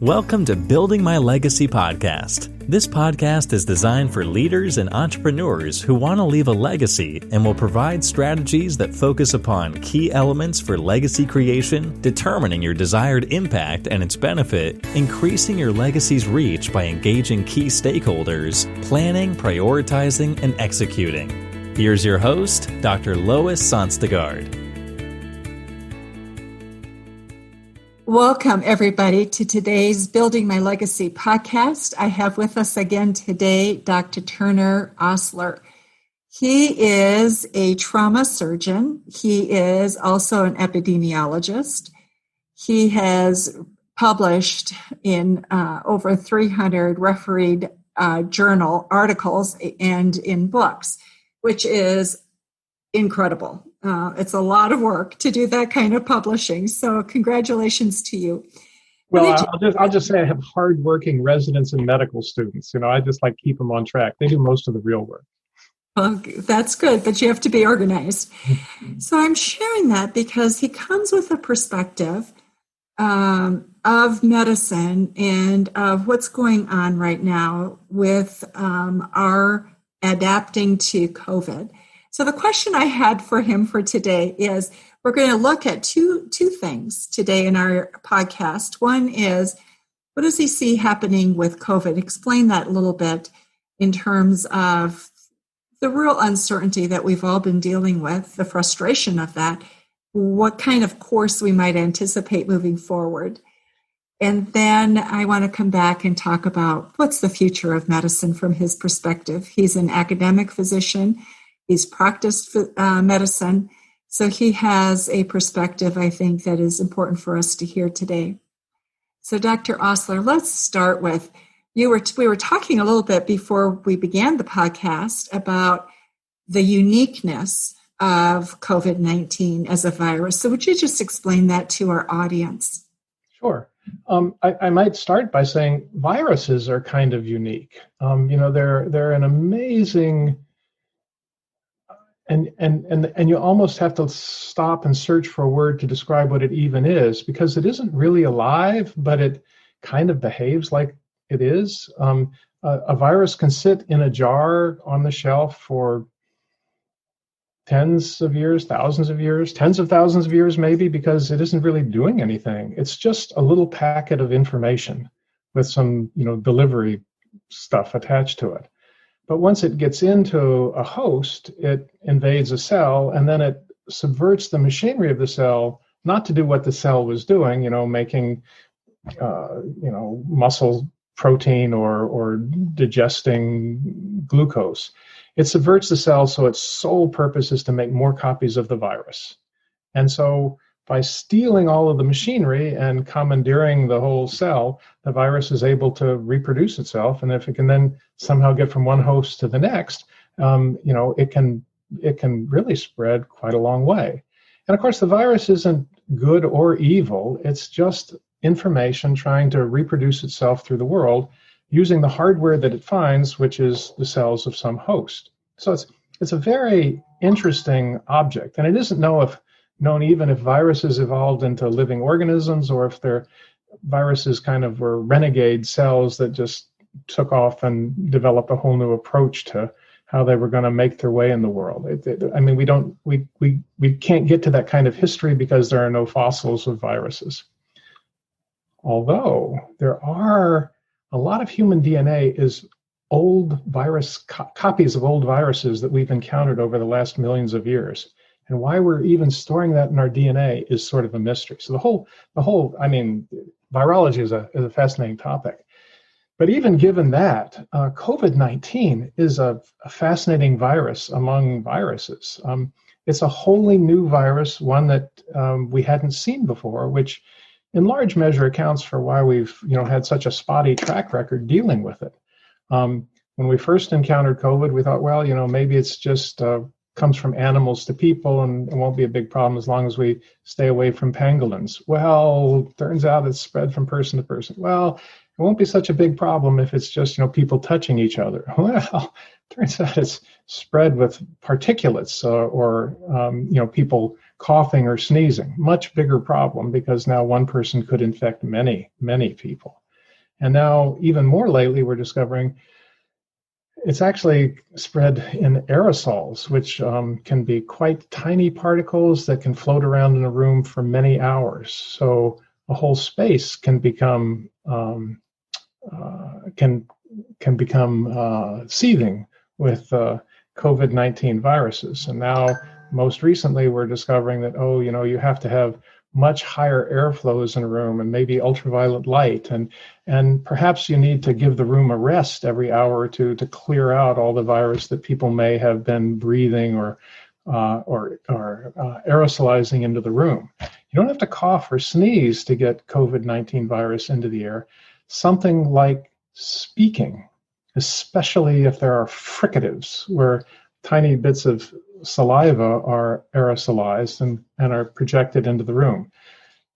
Welcome to Building My Legacy podcast. This podcast is designed for leaders and entrepreneurs who want to leave a legacy and will provide strategies that focus upon key elements for legacy creation, determining your desired impact and its benefit, increasing your legacy's reach by engaging key stakeholders, planning, prioritizing, and executing. Here's your host, Dr. Lois Sonstegard. Welcome, everybody, to today's Building My Legacy podcast. I have with us again today Dr. Turner Osler. He is a trauma surgeon. He is also an epidemiologist. He has published in over 300 refereed journal articles and in books, which is incredible. It's a lot of work to do that kind of publishing. So congratulations to you. Well, I'll just say I have hardworking residents and medical students. I just like keep them on track. They do most of the real work. Well, that's good, but you have to be organized. So I'm sharing that because he comes with a perspective of medicine and of what's going on right now with our adapting to COVID. So the question I had for him for today is, we're going to look at two things today in our podcast. One is, what does he see happening with COVID? Explain that a little bit in terms of the real uncertainty that we've all been dealing with, the frustration of that, what kind of course we might anticipate moving forward. And then I want to come back and talk about what's the future of medicine from his perspective. He's an academic physician. He's practiced medicine, so he has a perspective, I think, that is important for us to hear today. So, Dr. Osler, let's start with, we were talking a little bit before we began the podcast about the uniqueness of COVID-19 as a virus. So would you just explain that to our audience? Sure. I might start by saying viruses are kind of unique. They're an amazing... And you almost have to stop and search for a word to describe what it even is, because it isn't really alive, but it kind of behaves like it is. A virus can sit in a jar on the shelf for tens of years, thousands of years, tens of thousands of years maybe, because it isn't really doing anything. It's just a little packet of information with some, delivery stuff attached to it. But once it gets into a host, it invades a cell, and then it subverts the machinery of the cell, not to do what the cell was doing, making, muscle protein or digesting glucose. It subverts the cell, so its sole purpose is to make more copies of the virus. And so by stealing all of the machinery and commandeering the whole cell, the virus is able to reproduce itself. And if it can then somehow get from one host to the next, it can really spread quite a long way. And of course, the virus isn't good or evil. It's just information trying to reproduce itself through the world using the hardware that it finds, which is the cells of some host. So it's a very interesting object. And it isn't known even if viruses evolved into living organisms, or if they're viruses kind of were renegade cells that just took off and developed a whole new approach to how they were going to make their way in the world. We can't get to that kind of history because there are no fossils of viruses. Although there are a lot of human DNA is old virus copies of old viruses that we've encountered over the last millions of years. And why we're even storing that in our DNA is sort of a mystery. So the whole, virology is a fascinating topic. But even given that, COVID-19 is a fascinating virus among viruses. It's a wholly new virus, one that we hadn't seen before, which in large measure accounts for why we've had such a spotty track record dealing with it. When we first encountered COVID, we thought, maybe it's just comes from animals to people, and it won't be a big problem as long as we stay away from pangolins. Well, turns out it's spread from person to person. Well, it won't be such a big problem if it's just, people touching each other. Well, turns out it's spread with particulates or people coughing or sneezing. Much bigger problem, because now one person could infect many, many people. And now, even more lately, we're discovering it's actually spread in aerosols, which can be quite tiny particles that can float around in a room for many hours. So a whole space can become seething with COVID-19 viruses. And now, most recently, we're discovering that, you have to have much higher airflows in a room and maybe ultraviolet light. And perhaps you need to give the room a rest every hour or two to clear out all the virus that people may have been breathing or aerosolizing into the room. You don't have to cough or sneeze to get COVID-19 virus into the air. Something like speaking, especially if there are fricatives, where tiny bits of saliva are aerosolized and are projected into the room.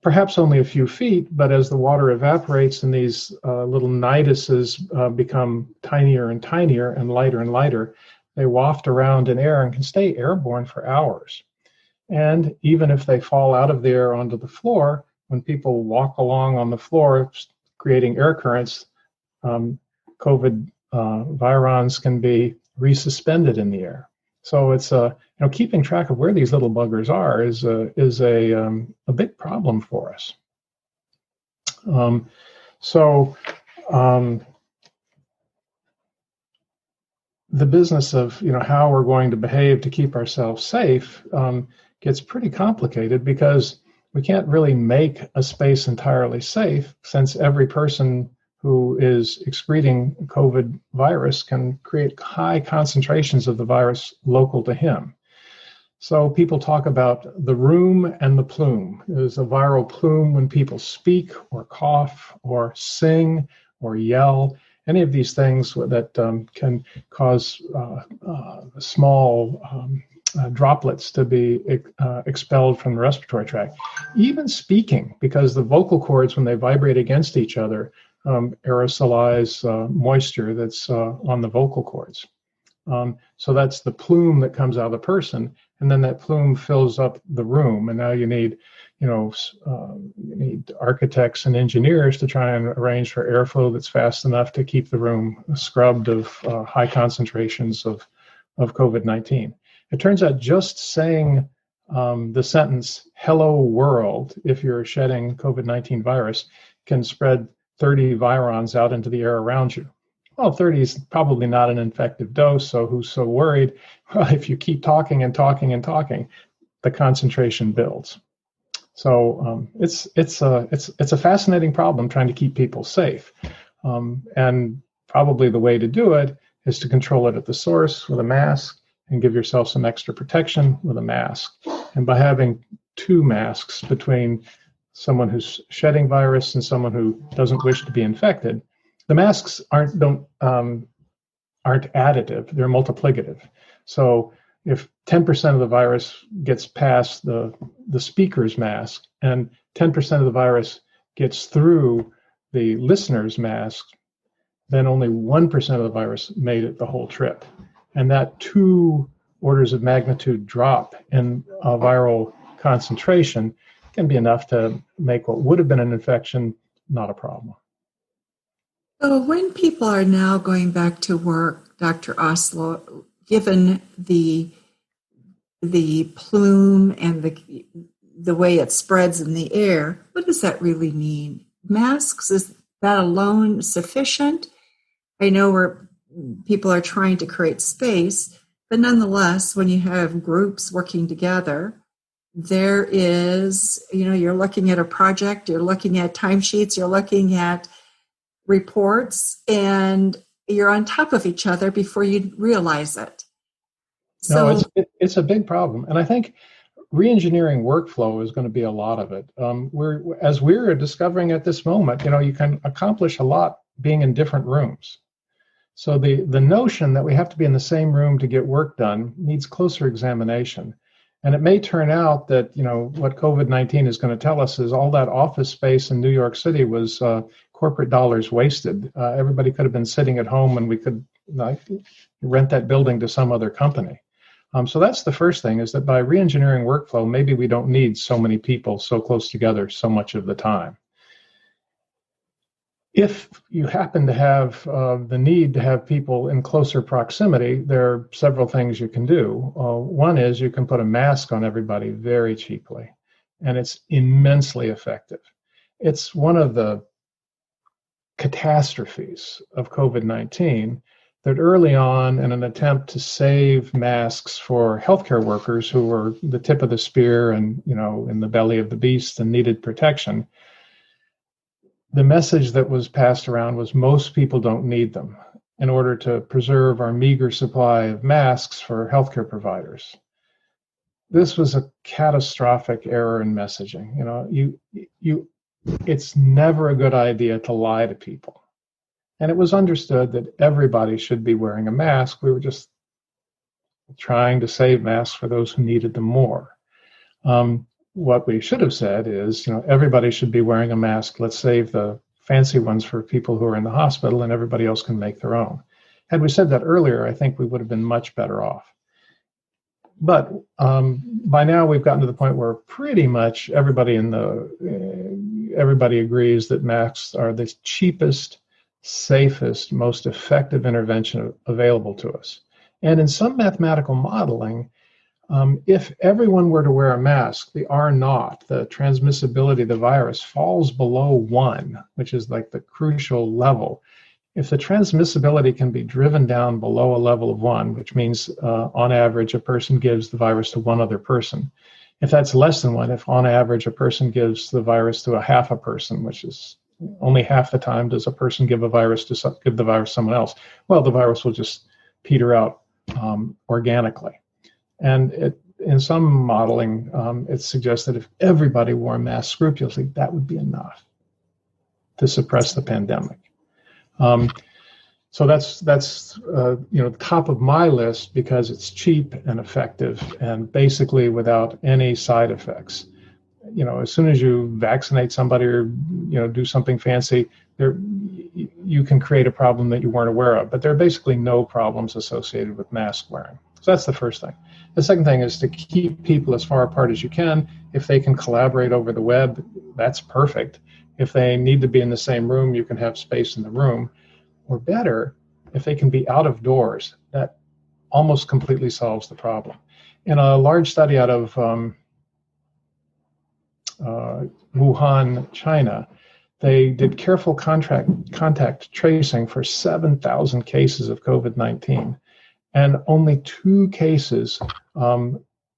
Perhaps only a few feet, but as the water evaporates and these little niduses become tinier and tinier and lighter, they waft around in air and can stay airborne for hours. And even if they fall out of the air onto the floor, when people walk along on the floor, creating air currents, COVID virons can be resuspended in the air. So it's keeping track of where these little buggers are is a big problem for us. The business of how we're going to behave to keep ourselves safe gets pretty complicated, because we can't really make a space entirely safe, since every person who is excreting COVID virus can create high concentrations of the virus local to him. So people talk about the room and the plume. There's a viral plume when people speak or cough or sing or yell. Any of these things that can cause small droplets to be expelled from the respiratory tract. Even speaking, because the vocal cords, when they vibrate against each other, aerosolize moisture that's on the vocal cords. So that's the plume that comes out of the person, and then that plume fills up the room. And now you need, you need architects and engineers to try and arrange for airflow that's fast enough to keep the room scrubbed of high concentrations of COVID-19. It turns out just saying the sentence "Hello world," if you're shedding COVID-19 virus, can spread 30 virons out into the air around you. Well, 30 is probably not an infective dose, so who's so worried? Well, if you keep talking and talking and talking, the concentration builds. So it's a fascinating problem trying to keep people safe, and probably the way to do it is to control it at the source with a mask and give yourself some extra protection with a mask. And by having two masks between someone who's shedding virus and someone who doesn't wish to be infected, the masks aren't additive, they're multiplicative. So if 10% of the virus gets past the speaker's mask and 10% of the virus gets through the listener's mask, then only 1% of the virus made it the whole trip. And that 2 orders of magnitude drop in a viral concentration can be enough to make what would have been an infection not a problem. So when people are now going back to work, Dr. Osler, given the plume and the way it spreads in the air, what does that really mean? Masks, is that alone sufficient? I know where people are trying to create space, but nonetheless, when you have groups working together, there is, you're looking at a project, you're looking at timesheets, you're looking at reports, and you're on top of each other before you realize it. So it's a big problem. And I think reengineering workflow is going to be a lot of it. We're discovering at this moment, you can accomplish a lot being in different rooms. So the notion that we have to be in the same room to get work done needs closer examination. And it may turn out that, what COVID-19 is going to tell us is all that office space in New York City was corporate dollars wasted. Everybody could have been sitting at home and we could rent that building to some other company. So that's the first thing, is that by reengineering workflow, maybe we don't need so many people so close together so much of the time. If you happen to have the need to have people in closer proximity, there are several things you can do. One is you can put a mask on everybody very cheaply, and it's immensely effective. It's one of the catastrophes of COVID-19 that early on, in an attempt to save masks for healthcare workers who were the tip of the spear and, in the belly of the beast and needed protection, the message that was passed around was most people don't need them in order to preserve our meager supply of masks for healthcare providers. This was a catastrophic error in messaging. It's never a good idea to lie to people. And it was understood that everybody should be wearing a mask. We were just trying to save masks for those who needed them more. What we should have said is, everybody should be wearing a mask. Let's save the fancy ones for people who are in the hospital, and everybody else can make their own. Had we said that earlier, I think we would have been much better off. But by now we've gotten to the point where pretty much everybody agrees that masks are the cheapest, safest, most effective intervention available to us. And in some mathematical modeling, if everyone were to wear a mask, the R0, the transmissibility of the virus, falls below 1, which is like the crucial level. If the transmissibility can be driven down below a level of 1, which means on average a person gives the virus to one other person. If that's less than 1, if on average a person gives the virus to a half a person, which is only half the time does a person give the virus to someone else, well, the virus will just peter out organically. And in some modeling, it suggests that if everybody wore a mask scrupulously, that would be enough to suppress the pandemic. So that's top of my list because it's cheap and effective and basically without any side effects. As soon as you vaccinate somebody or do something fancy, you can create a problem that you weren't aware of. But there are basically no problems associated with mask wearing. So that's the first thing. The second thing is to keep people as far apart as you can. If they can collaborate over the web, that's perfect. If they need to be in the same room, you can have space in the room. Or better, if they can be out of doors, that almost completely solves the problem. In a large study out of Wuhan, China, they did careful contact tracing for 7,000 cases of COVID-19. And only 2 cases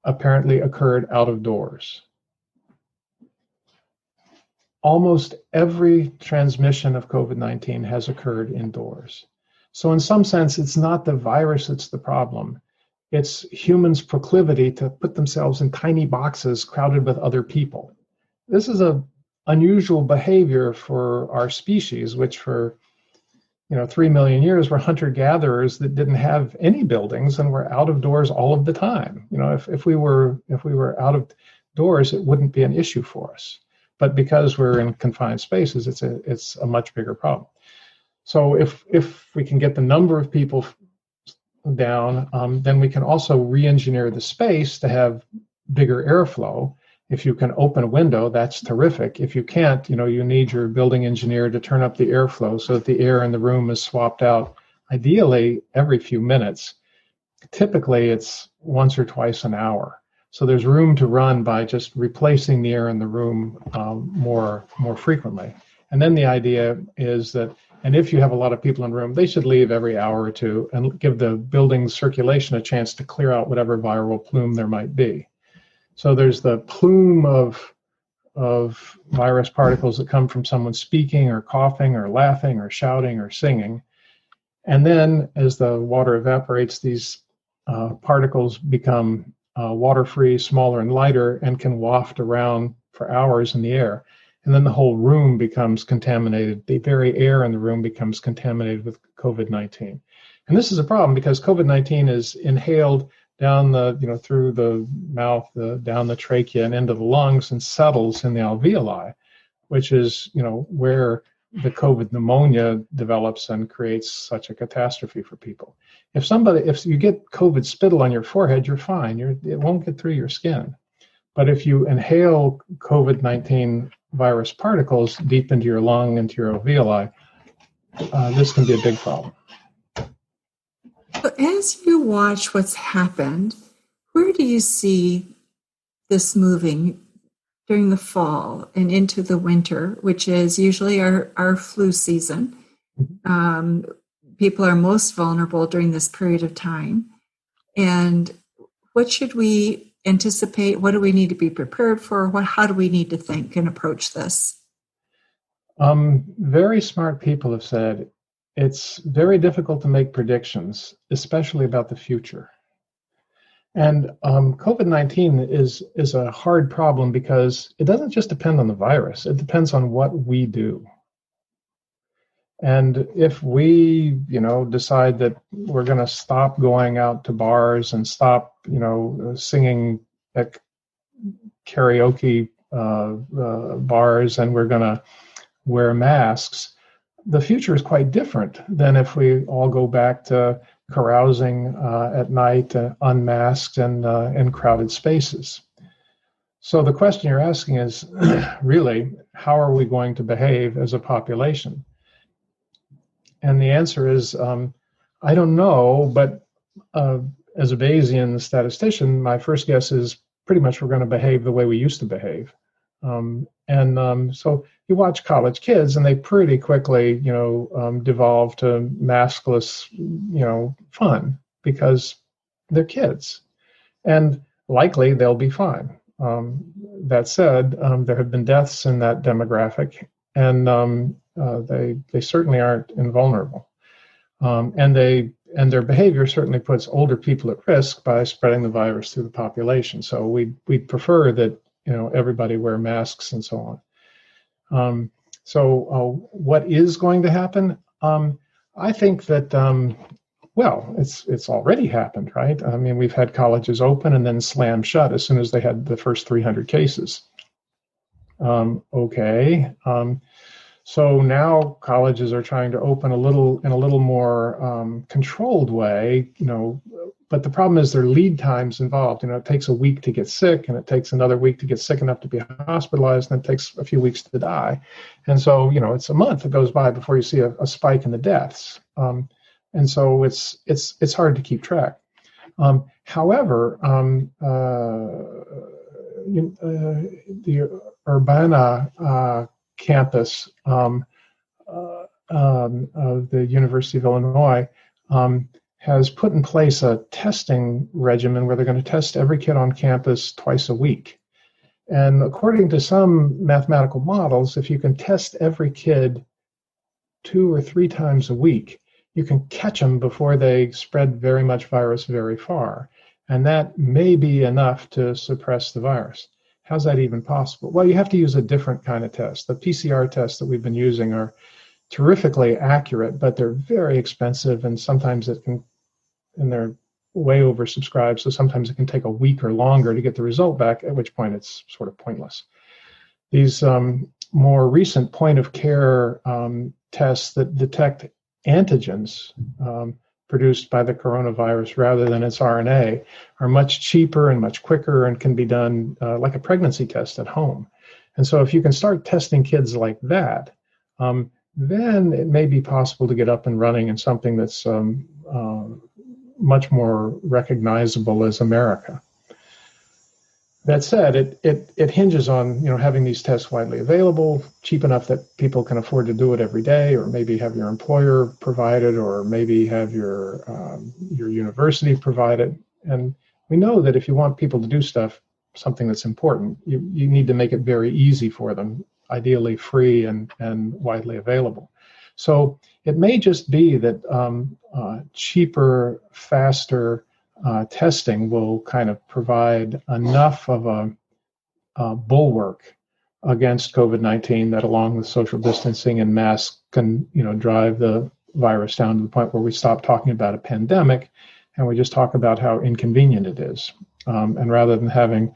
apparently occurred out of doors. Almost every transmission of COVID-19 has occurred indoors. So in some sense, it's not the virus that's the problem. It's humans' proclivity to put themselves in tiny boxes crowded with other people. This is an unusual behavior for our species, which for 3 million years were hunter-gatherers that didn't have any buildings and were out of doors all of the time. If we were out of doors, it wouldn't be an issue for us. But because we're in confined spaces, it's a much bigger problem. So if we can get the number of people down, then we can also re-engineer the space to have bigger airflow. If you can open a window, that's terrific. If you can't, you need your building engineer to turn up the airflow so that the air in the room is swapped out, ideally every few minutes. Typically, it's once or twice an hour. So there's room to run by just replacing the air in the room more frequently. And then the idea is that, and if you have a lot of people in the room, they should leave every hour or two and give the building's circulation a chance to clear out whatever viral plume there might be. So there's the plume of virus particles that come from someone speaking or coughing or laughing or shouting or singing. And then as the water evaporates, these particles become water-free, smaller and lighter, and can waft around for hours in the air. And then the whole room becomes contaminated. The very air in the room becomes contaminated with COVID-19. And this is a problem because COVID-19 is inhaled down through the mouth, down the trachea and into the lungs and settles in the alveoli, which is, where the COVID pneumonia develops and creates such a catastrophe for people. If you get COVID spittle on your forehead, you're fine. It won't get through your skin. But if you inhale COVID-19 virus particles deep into your lung, into your alveoli, this can be a big problem. So as you watch what's happened, where do you see this moving during the fall and into the winter, which is usually our flu season? People are most vulnerable during this period of time. And what should we anticipate? What do we need to be prepared for? How do we need to think and approach this? Very smart people have said it's very difficult to make predictions, especially about the future. And COVID-19 is a hard problem because it doesn't just depend on the virus. It depends on what we do. And if we, decide that we're going to stop going out to bars and stop, singing at karaoke bars, and we're going to wear masks, the future is quite different than if we all go back to carousing at night, unmasked and in crowded spaces. So the question you're asking is really, how are we going to behave as a population? And the answer is, I don't know, but as a Bayesian statistician, my first guess is pretty much we're going to behave the way we used to behave. So you watch college kids, and they pretty quickly, devolve to maskless, fun because they're kids, and likely they'll be fine. That said, there have been deaths in that demographic, and they certainly aren't invulnerable, and their behavior certainly puts older people at risk by spreading the virus through the population. So we'd prefer that everybody wear masks and so on. So what is going to happen? I think that it's already happened, right? I mean, we've had colleges open and then slam shut as soon as they had the first 300 cases. So now colleges are trying to open in a little more controlled way, but the problem is there are lead times involved. It takes a week to get sick, and it takes another week to get sick enough to be hospitalized, and it takes a few weeks to die. And so, it's a month that goes by before you see a spike in the deaths. And so it's hard to keep track. However, the Urbana campus of the University of Illinois has put in place a testing regimen where they're going to test every kid on campus twice a week. And according to some mathematical models, if you can test every kid 2 or 3 times a week, you can catch them before they spread very much virus very far. And that may be enough to suppress the virus. How's that even possible? Well, you have to use a different kind of test. The PCR tests that we've been using are terrifically accurate, but they're very expensive, and sometimes they're way oversubscribed, so sometimes it can take a week or longer to get the result back, at which point it's sort of pointless. These more recent point-of-care tests that detect antigens produced by the coronavirus rather than its RNA are much cheaper and much quicker and can be done like a pregnancy test at home. And so if you can start testing kids like that, then it may be possible to get up and running in something that's much more recognizable as America. That said, it hinges on having these tests widely available, cheap enough that people can afford to do it every day, or maybe have your employer provide it, or maybe have your university provide it. And we know that if you want people to do something that's important, you need to make it very easy for them, ideally free and widely available. So it may just be that cheaper, faster testing will kind of provide enough of a bulwark against COVID-19 that, along with social distancing and masks, can drive the virus down to the point where we stop talking about a pandemic and we just talk about how inconvenient it is. And rather than having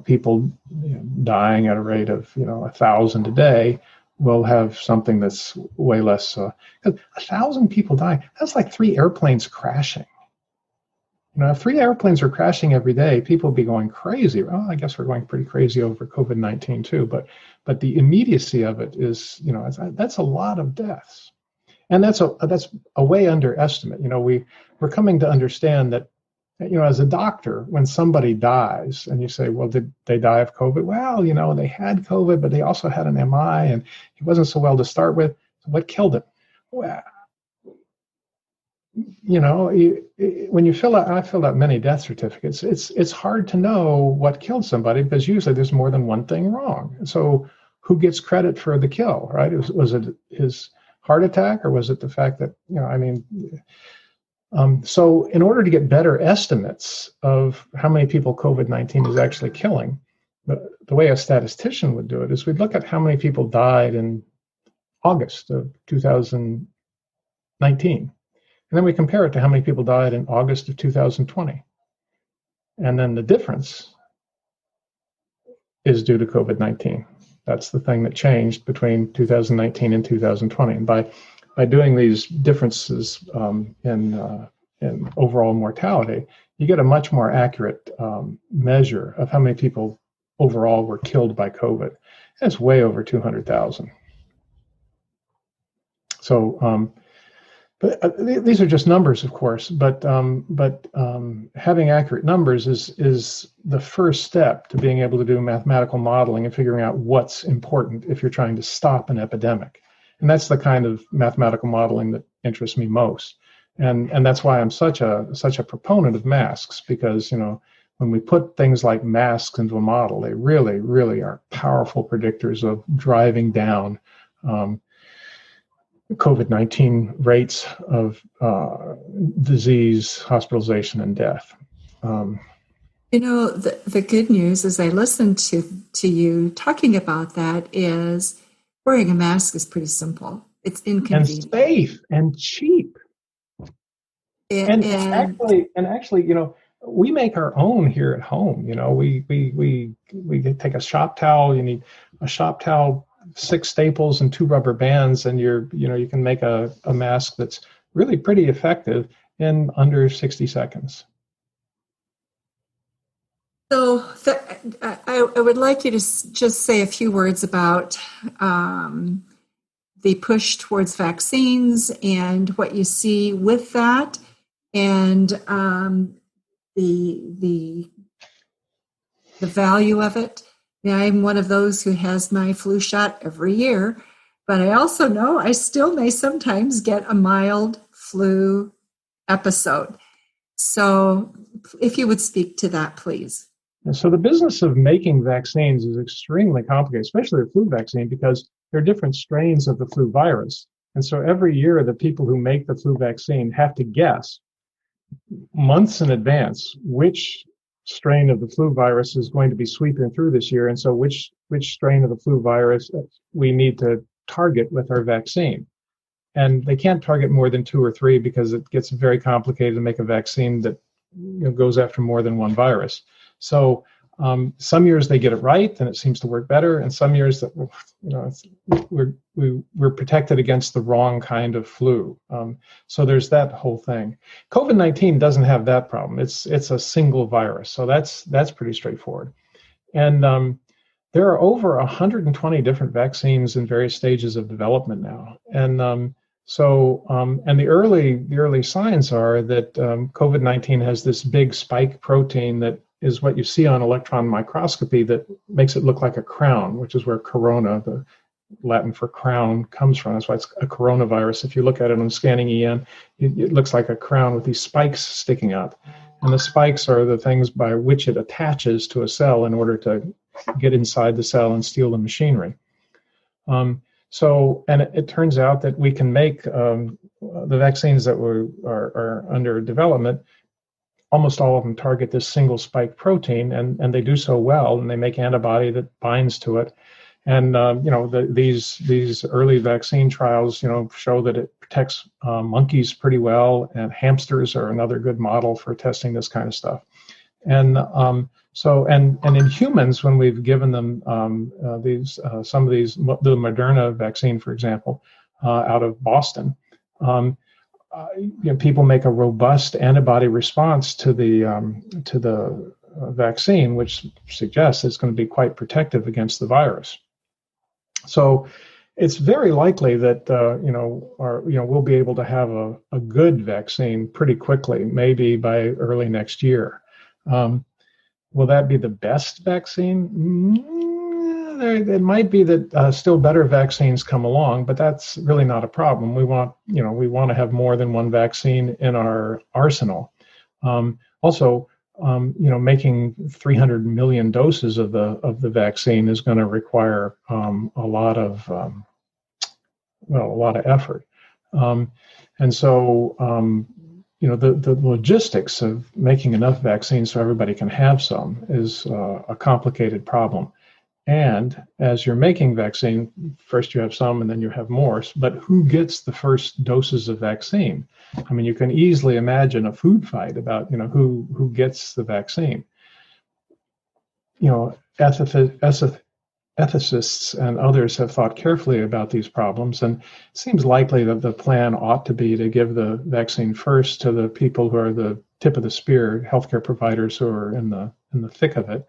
people dying at a rate of 1,000 a day, we'll have something that's way less. 1,000 people dying, that's like 3 airplanes crashing. If 3 airplanes are crashing every day, people would be going crazy. Well, I guess we're going pretty crazy over COVID-19 too, but the immediacy of it is, that's a lot of deaths. And that's a way underestimate. We're coming to understand that, as a doctor, when somebody dies and you say, well, did they die of COVID? Well, they had COVID, but they also had an MI and he wasn't so well to start with. So what killed him? Well, when you I filled out many death certificates, it's hard to know what killed somebody because usually there's more than one thing wrong. So who gets credit for the kill, right? Was it his heart attack or was it the fact that, so in order to get better estimates of how many people COVID-19 is actually killing, the way a statistician would do it is we'd look at how many people died in August of 2019. And then we compare it to how many people died in August of 2020. And then the difference is due to COVID-19. That's the thing that changed between 2019 and 2020. And by doing these differences in overall mortality, you get a much more accurate measure of how many people overall were killed by COVID. And it's way over 200,000. So, but these are just numbers, of course. But having accurate numbers is the first step to being able to do mathematical modeling and figuring out what's important if you're trying to stop an epidemic. And that's the kind of mathematical modeling that interests me most. And that's why I'm such a proponent of masks, because when we put things like masks into a model, they really, really are powerful predictors of driving down COVID-19 rates of disease, hospitalization, and death. The good news as I listened to you talking about that is wearing a mask is pretty simple. It's inconvenient. And safe and cheap. And actually, we make our own here at home. We take a shop towel. You need a shop towel, 6 staples, and 2 rubber bands, and you can make a mask that's really pretty effective in under 60 seconds. So I would like you to just say a few words about the push towards vaccines and what you see with that, and the value of it. I'm one of those who has my flu shot every year, but I also know I still may sometimes get a mild flu episode. So if you would speak to that, please. So the business of making vaccines is extremely complicated, especially the flu vaccine, because there are different strains of the flu virus. And so every year, the people who make the flu vaccine have to guess months in advance which strain of the flu virus is going to be sweeping through this year, and so which strain of the flu virus we need to target with our vaccine. And they can't target more than 2 or 3 because it gets very complicated to make a vaccine that goes after more than one virus. So some years they get it right and it seems to work better, and some years that we're protected against the wrong kind of flu. So there's that whole thing. COVID-19 doesn't have that problem. It's a single virus, so that's pretty straightforward. And there are over 120 different vaccines in various stages of development now. And and the early signs are that COVID-19 has this big spike protein that is what you see on electron microscopy that makes it look like a crown, which is where corona, the Latin for crown, comes from. That's why it's a coronavirus. If you look at it on scanning EM, it looks like a crown with these spikes sticking up. And the spikes are the things by which it attaches to a cell in order to get inside the cell and steal the machinery. And it turns out that we can make the vaccines that are under development. Almost all of them target this single spike protein, and they do so well, and they make antibody that binds to it. And these early vaccine trials, show that it protects monkeys pretty well, and hamsters are another good model for testing this kind of stuff. And and in humans, when we've given them the Moderna vaccine, for example, out of Boston. people make a robust antibody response to the vaccine, which suggests it's going to be quite protective against the virus. So it's very likely that we'll be able to have a good vaccine pretty quickly, maybe by early next year. Will that be the best vaccine? It might be that still better vaccines come along, but that's really not a problem. We want to have more than one vaccine in our arsenal. Also, making 300 million doses of the vaccine is going to require a lot of effort, and so the logistics of making enough vaccines so everybody can have some is a complicated problem. And as you're making vaccine, first you have some and then you have more, but who gets the first doses of vaccine? I mean, you can easily imagine a food fight about, who gets the vaccine. Ethicists and others have thought carefully about these problems, and it seems likely that the plan ought to be to give the vaccine first to the people who are the tip of the spear, healthcare providers who are in the thick of it,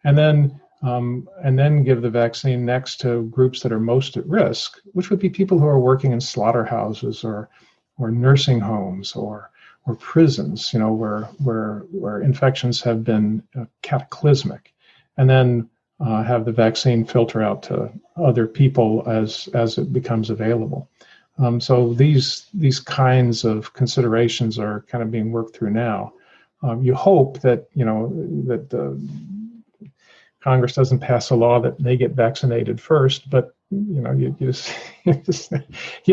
and then give the vaccine next to groups that are most at risk, which would be people who are working in slaughterhouses or nursing homes or prisons, where infections have been cataclysmic, and then have the vaccine filter out to other people as it becomes available. So these kinds of considerations are kind of being worked through now. You hope that Congress doesn't pass a law that they get vaccinated first, but you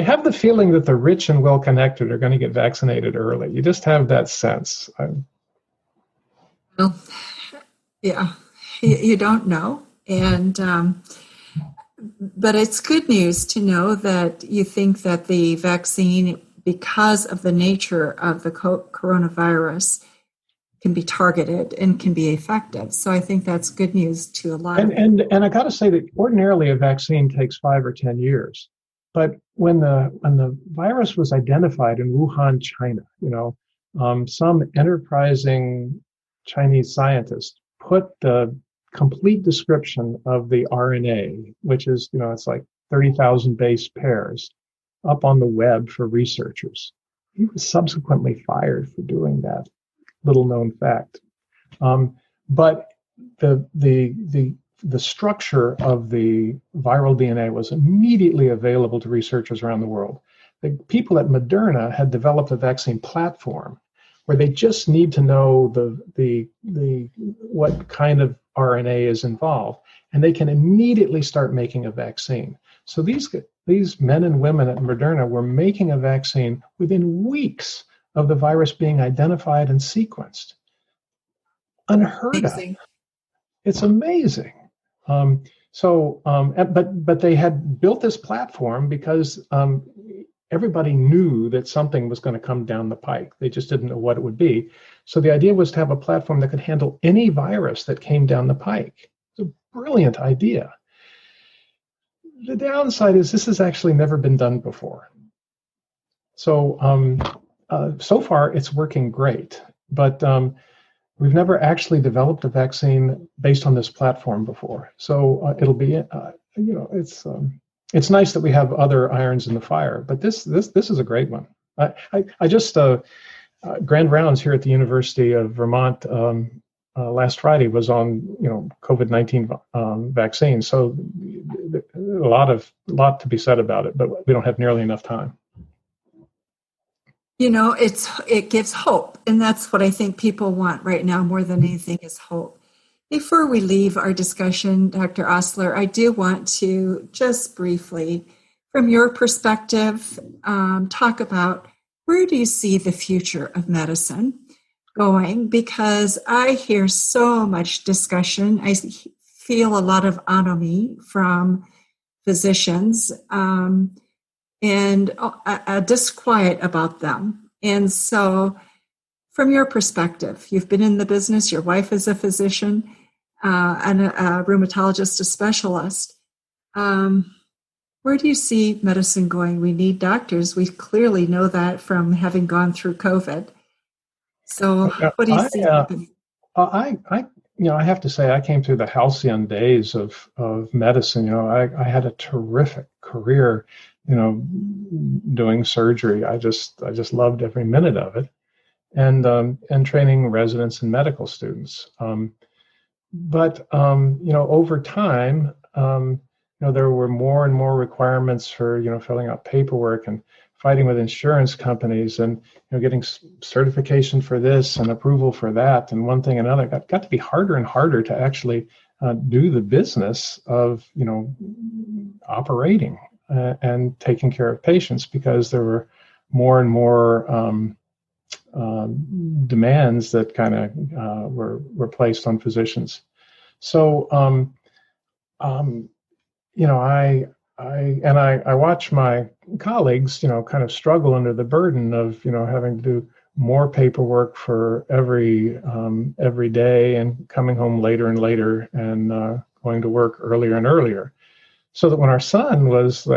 have the feeling that the rich and well-connected are going to get vaccinated early. You just have that sense. Well, yeah, you don't know, and but it's good news to know that you think that the vaccine, because of the nature of the coronavirus, can be targeted and can be effective. So I think that's good news to a lot of people. And I got to say that ordinarily a vaccine takes 5 or 10 years. But when the virus was identified in Wuhan, China, some enterprising Chinese scientist put the complete description of the RNA, which is, it's like 30,000 base pairs, up on the web for researchers. He was subsequently fired for doing that. Little known fact, but the structure of the viral DNA was immediately available to researchers around the world. The people at Moderna had developed a vaccine platform where they just need to know the what kind of RNA is involved, and they can immediately start making a vaccine. So these men and women at Moderna were making a vaccine within weeks of the virus being identified and sequenced. Unheard of. It's amazing. But they had built this platform because everybody knew that something was going to come down the pike. They just didn't know what it would be. So the idea was to have a platform that could handle any virus that came down the pike. It's a brilliant idea. The downside is this has actually never been done before. So so far, it's working great, but we've never actually developed a vaccine based on this platform before. So it'll be, it's nice that we have other irons in the fire, but this is a great one. I just grand rounds here at the University of Vermont last Friday was on COVID-19 vaccines. So a lot to be said about it, but we don't have nearly enough time. It gives hope, and that's what I think people want right now more than anything is hope. Before we leave our discussion, Dr. Osler, I do want to just briefly, from your perspective, talk about where do you see the future of medicine going? Because I hear so much discussion. I feel a lot of anomie from physicians, and a disquiet about them. And so from your perspective, you've been in the business, your wife is a physician, and a rheumatologist, a specialist. Where do you see medicine going? We need doctors. We clearly know that from having gone through COVID. So what do you see happening? I have to say, I came through the halcyon days of medicine. I had a terrific career, doing surgery. I just loved every minute of it, and training residents and medical students. But over time, there were more and more requirements for filling out paperwork and fighting with insurance companies, and getting certification for this and approval for that, and one thing and another. Got to be harder and harder to actually do the business of operating and taking care of patients, because there were more and more demands that kind of were placed on physicians. So I watch my colleagues, kind of struggle under the burden of, having to do more paperwork for every day, and coming home later and later, and going to work earlier and earlier. So that when our son was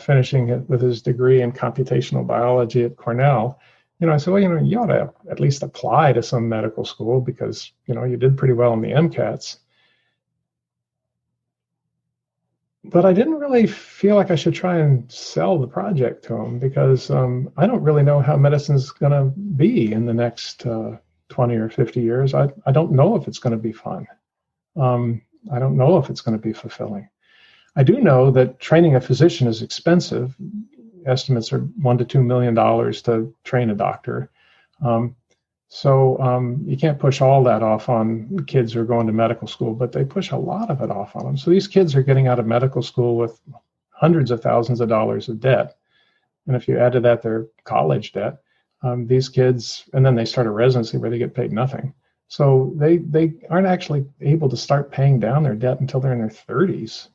finishing it with his degree in computational biology at Cornell, I said, well, you ought to at least apply to some medical school, because, you did pretty well in the MCATs. But I didn't really feel like I should try and sell the project to him, because I don't really know how medicine's going to be in the next 20 or 50 years. I don't know if it's going to be fun. I don't know if it's going to be fulfilling. I do know that training a physician is expensive. Estimates are $1 to $2 million to train a doctor. So you can't push all that off on kids who are going to medical school, but they push a lot of it off on them. So these kids are getting out of medical school with hundreds of thousands of dollars of debt. And if you add to that their college debt, these kids, and then they start a residency where they get paid nothing. So they aren't actually able to start paying down their debt until they're in their 30s.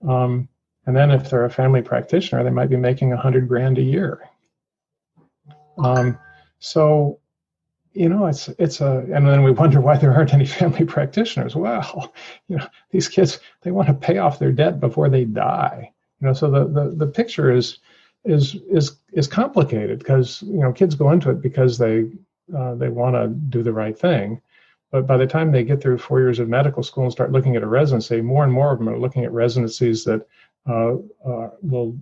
And then if they're a family practitioner, they might be making $100,000 a year. So and then we wonder why there aren't any family practitioners. Well, these kids, they want to pay off their debt before they die. So the picture is complicated, because kids go into it because they want to do the right thing. But by the time they get through 4 years of medical school and start looking at a residency, more and more of them are looking at residencies that will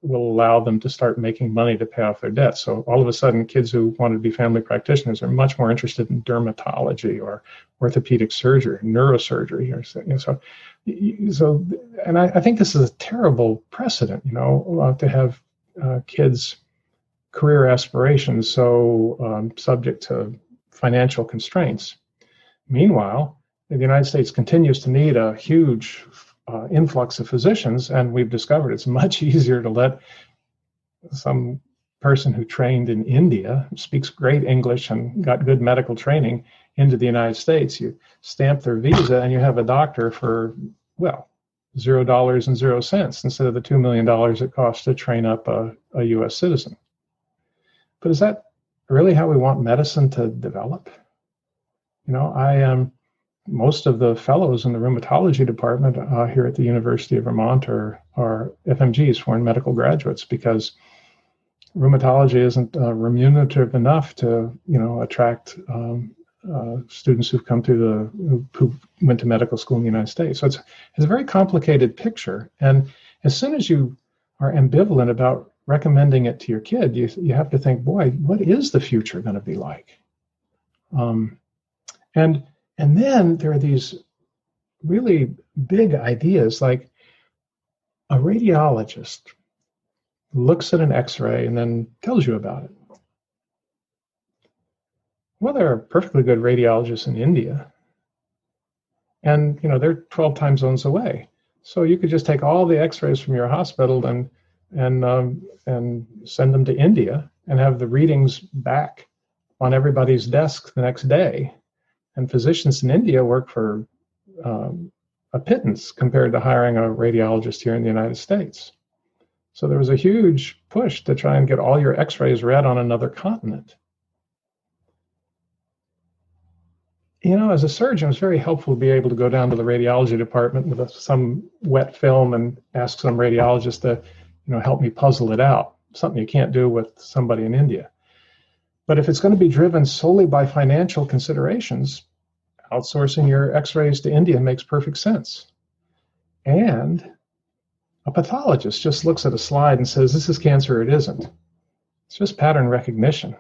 allow them to start making money to pay off their debts. So all of a sudden, kids who want to be family practitioners are much more interested in dermatology or orthopedic surgery, neurosurgery, and I think this is a terrible precedent, to have kids' career aspirations so subject to financial constraints. Meanwhile, the United States continues to need a huge influx of physicians, and we've discovered it's much easier to let some person who trained in India, speaks great English and got good medical training, into the United States. You stamp their visa and you have a doctor for, well, $0 instead of the $2 million it costs to train up a U.S. citizen. But is that really how we want medicine to develop? Most of the fellows in the rheumatology department here at the University of Vermont are FMGs, foreign medical graduates, because rheumatology isn't remunerative enough to, attract students who've come through who went to medical school in the United States. So it's a very complicated picture. And as soon as you are ambivalent about recommending it to your kid, you have to think, boy, what is the future going to be like? And then there are these really big ideas, like a radiologist looks at an X-ray and then tells you about it. Well, there are perfectly good radiologists in India, and they're 12 time zones away. So you could just take all the X-rays from your hospital and send them to India and have the readings back on everybody's desk the next day. And physicians in India work for a pittance compared to hiring a radiologist here in the United States. So there was a huge push to try and get all your X-rays read on another continent. as a surgeon, it was very helpful to be able to go down to the radiology department with some wet film and ask some radiologist to, help me puzzle it out. Something you can't do with somebody in India. But if it's going to be driven solely by financial considerations, outsourcing your x-rays to India makes perfect sense. And a pathologist just looks at a slide and says, this is cancer, it isn't. It's just pattern recognition.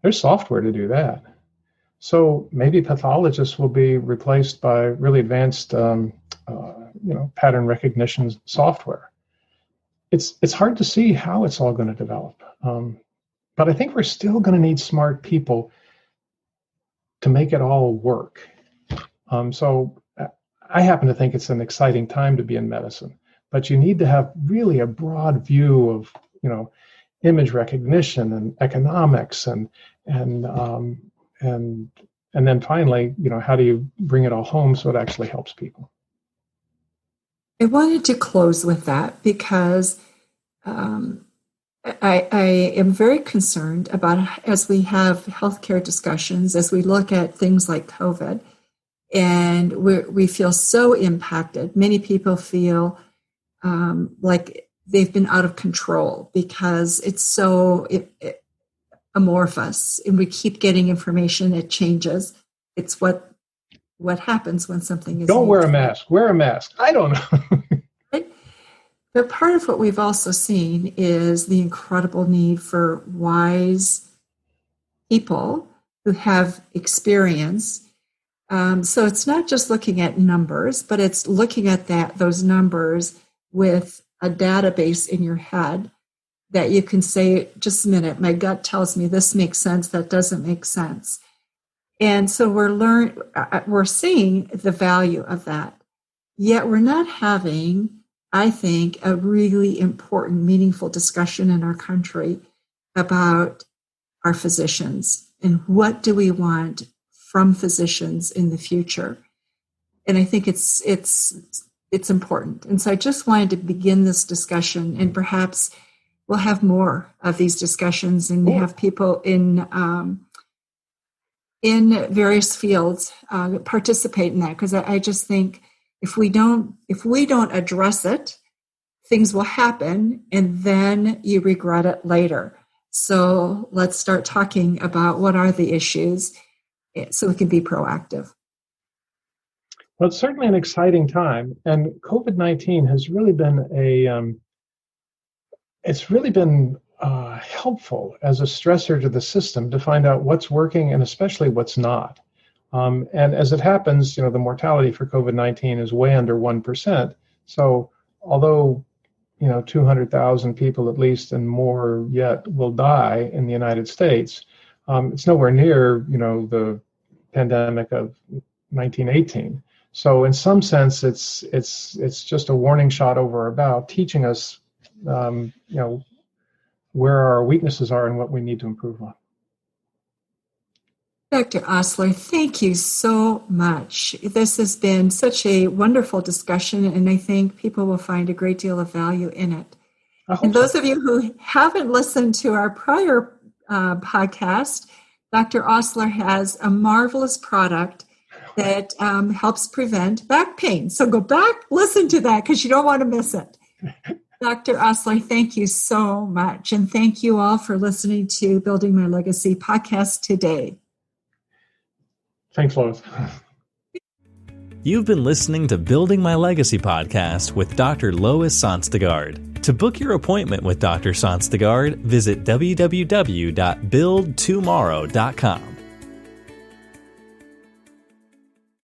There's software to do that. So maybe pathologists will be replaced by really advanced, pattern recognition software. It's hard to see how it's all going to develop. But I think we're still going to need smart people to make it all work. So I happen to think it's an exciting time to be in medicine, but you need to have really a broad view of, image recognition and economics and then finally, how do you bring it all home so it actually helps people? I wanted to close with that because I am very concerned about, as we have healthcare discussions, as we look at things like COVID, and we feel so impacted. Many people feel like they've been out of control because it's so amorphous, and we keep getting information that changes. It's what happens when something is. Don't wear a mask. Wear a mask. I don't know. Right? But part of what we've also seen is the incredible need for wise people who have experience. So it's not just looking at numbers, but it's looking at those numbers with a database in your head that you can say, just a minute, my gut tells me this makes sense, that doesn't make sense. And so we're seeing the value of that. Yet we're not having, I think, a really important, meaningful discussion in our country about our physicians and what do we want from physicians in the future. And I think it's important. And so I just wanted to begin this discussion, and perhaps we'll have more of these discussions and have people in various fields participate in that, because I just think if we don't address it, things will happen and then you regret it later. So let's start talking about what are the issues so we can be proactive. Well, it's certainly an exciting time, and COVID-19 has really been helpful as a stressor to the system to find out what's working and especially what's not. And as it happens, the mortality for COVID-19 is way under 1%. So although, 200,000 people at least and more yet will die in the United States, it's nowhere near, the pandemic of 1918. So in some sense, it's just a warning shot over our bow, teaching us, where our weaknesses are and what we need to improve on. Dr. Osler, thank you so much. This has been such a wonderful discussion, and I think people will find a great deal of value in it. And those of you who haven't listened to our prior podcast, Dr. Osler has a marvelous product that helps prevent back pain. So go back, listen to that, because you don't want to miss it. Dr. Osler, thank you so much. And thank you all for listening to Building My Legacy podcast today. Thanks, Lois. You've been listening to Building My Legacy podcast with Dr. Lois Sonstegard. To book your appointment with Dr. Sonstegard, visit www.buildtomorrow.com.